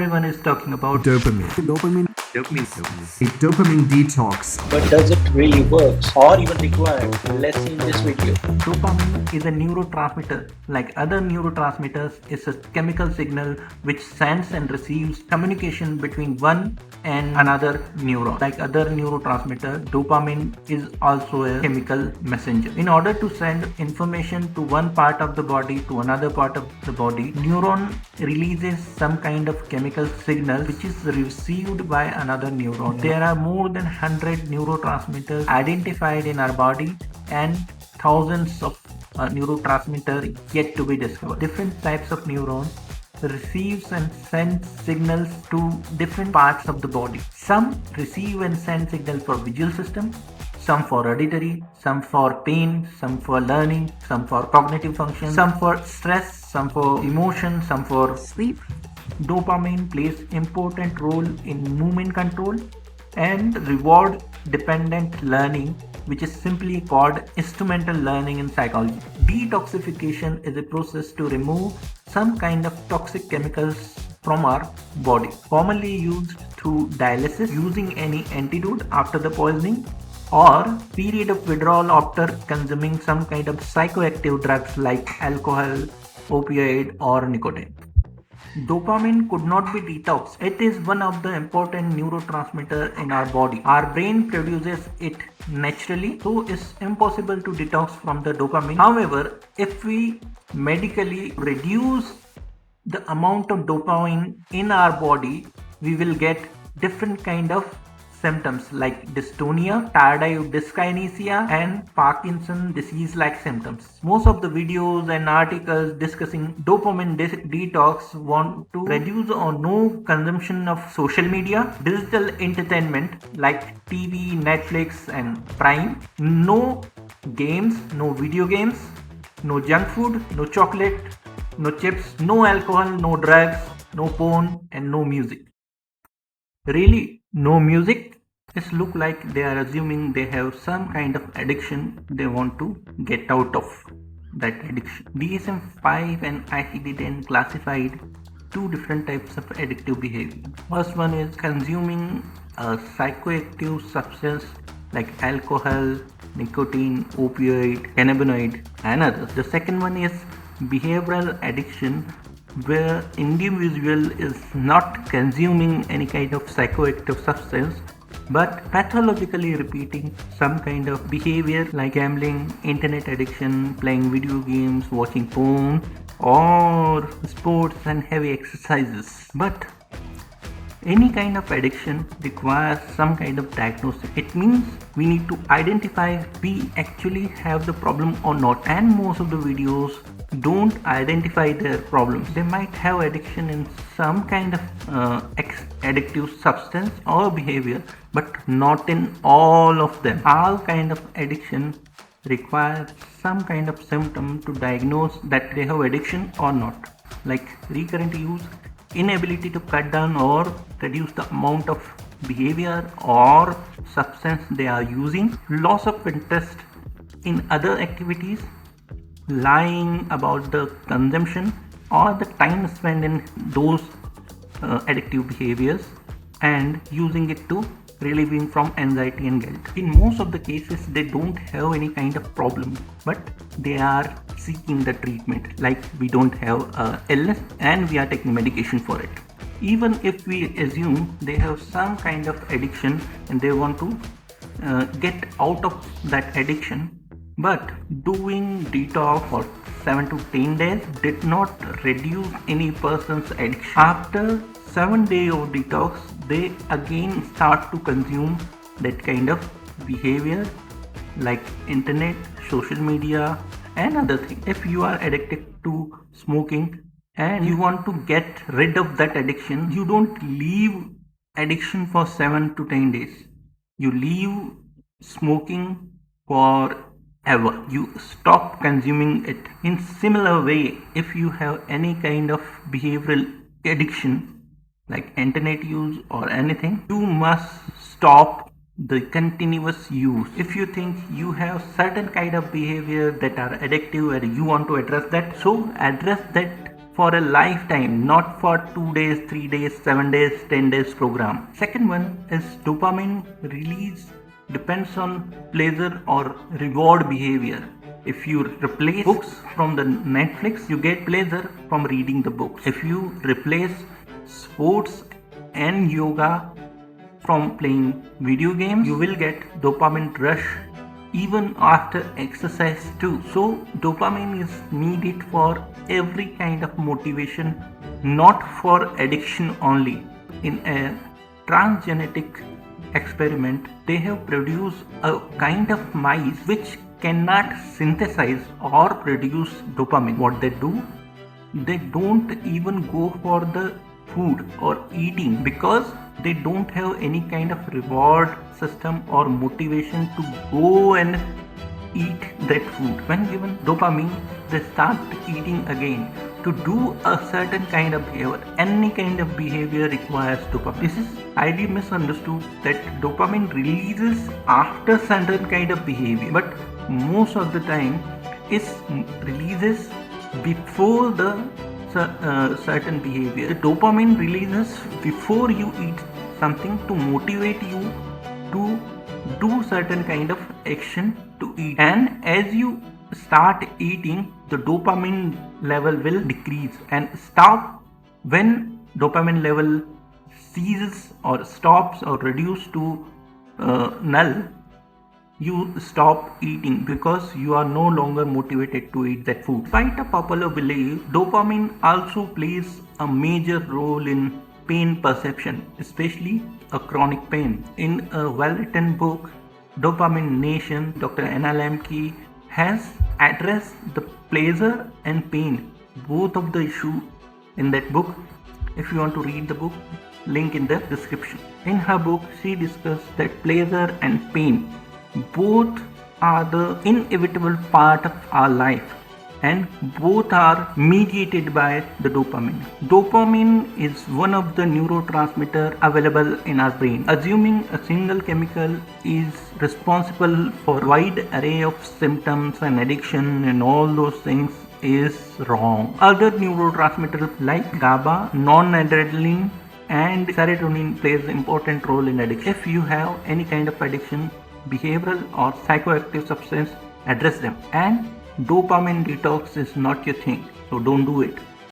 everyone is talking about Dopamine. A dopamine detox. But does it really work or even require? Let's see in this video. dopamine is a neurotransmitter. Like other neurotransmitters, it's a chemical signal which sends and receives communication between one and another neuron. Like other neurotransmitter, dopamine is also a chemical messenger. In order to send information to one part of the body to another part of the body, neuron releases some kind of chemical signal which is received by another neuron. There are more than 100 neurotransmitters identified in our body and thousands of neurotransmitters yet to be discovered. Different types of neurons receives and sends signals to different parts of the body. Some receive and send signals for visual system, some for auditory, some for pain, some for learning, some for cognitive function, some for stress, some for emotion, some for sleep. Dopamine plays important role in movement control and reward dependent learning, which is simply called instrumental learning in psychology. Detoxification is a process to remove some kind of toxic chemicals from our body, commonly used through dialysis, using any antidote after the poisoning, or period of withdrawal after consuming some kind of psychoactive drugs like alcohol, opioid, or nicotine. Dopamine could not be detoxed. It is one of the important neurotransmitter in our body. Our brain produces it naturally, so it's impossible to detox from the dopamine. However, if we medically reduce the amount of dopamine in our body, we will get different kind of symptoms like dystonia, tardive dyskinesia, and Parkinson disease like symptoms. Most of the videos and articles discussing dopamine detox want to reduce or no consumption of social media, digital entertainment like TV, Netflix, and Prime, no games, no video games, no junk food, no chocolate, no chips, no alcohol, no drugs, no porn, and no music. Really, no music? It look like they are assuming they have some kind of addiction they want to get out of that addiction. DSM-5 and ICD-10 classified two different types of addictive behavior. First one is consuming a psychoactive substance like alcohol, nicotine, opioid, cannabinoid, and others. The second one is behavioral addiction, where individual is not consuming any kind of psychoactive substance but pathologically repeating some kind of behavior like gambling, internet addiction, playing video games, watching porn, or sports and heavy exercises. But any kind of addiction requires some kind of diagnosis. It means we need to identify if we actually have the problem or not. And most of the videos don't identify their problems. They might have addiction in some kind of addictive substance or behavior, but not in all of them. All kind of addiction requires some kind of symptom to diagnose that they have addiction or not, like recurrent use, inability to cut down or reduce the amount of behavior or substance they are using, loss of interest in other activities, lying about the consumption or the time spent in those addictive behaviors, and using it to relieving from anxiety and guilt. In most of the cases, they don't have any kind of problem, but they are seeking the treatment. Like we don't have illness and we are taking medication for it. Even if we assume they have some kind of addiction and they want to get out of that addiction, but doing detox for 7 to 10 days did not reduce any person's addiction. After 7 days of detox, they again start to consume that kind of behavior like internet, social media, and other things. If you are addicted to smoking and you want to get rid of that addiction, you don't leave addiction for 7 to 10 days. You leave smoking forever. You stop consuming it. In similar way, if you have any kind of behavioral addiction like internet use or anything, you must stop the continuous use. If you think you have certain kind of behavior that are addictive and you want to address that, so address that for a lifetime, not for 2 days, 3 days, 7 days, 10 days program. Second one is dopamine release depends on pleasure or reward behavior. If you replace books from the Netflix, you get pleasure from reading the books. If you replace sports and yoga from playing video games, you will get dopamine rush even after exercise too. So dopamine is needed for every kind of motivation, not for addiction only. In a transgenetic experiment, they have produced a kind of mice which cannot synthesize or produce dopamine. What they do, they don't even go for the food or eating because they don't have any kind of reward system or motivation to go and eat that food. When given dopamine, they start eating again. To do a certain kind of behavior, any kind of behavior requires dopamine. This is highly misunderstood that dopamine releases after certain kind of behavior, but most of the time it releases before the certain behavior. The dopamine releases before you eat something to motivate you to do certain kind of action to eat, and as you start eating, the dopamine level will decrease and stop. When dopamine level ceases or stops or reduce to null, you stop eating because you are no longer motivated to eat that food. Despite a popular belief, dopamine also plays a major role in pain perception, especially a chronic pain. In a well-written book, Dopamine Nation, Dr. Anna Lemke has addressed the pleasure and pain, both of the issue in that book. If you want to read the book, link in the description. In her book, she discussed that pleasure and pain both are the inevitable part of our life, and both are mediated by the dopamine. Dopamine is one of the neurotransmitters available in our brain. Assuming a single chemical is responsible for a wide array of symptoms and addiction and all those things is wrong. Other neurotransmitters like GABA, non-adrenaline and serotonin plays an important role in addiction. If you have any kind of addiction, behavioral or psychoactive substance, address them. And dopamine detox is not your thing, so don't do it.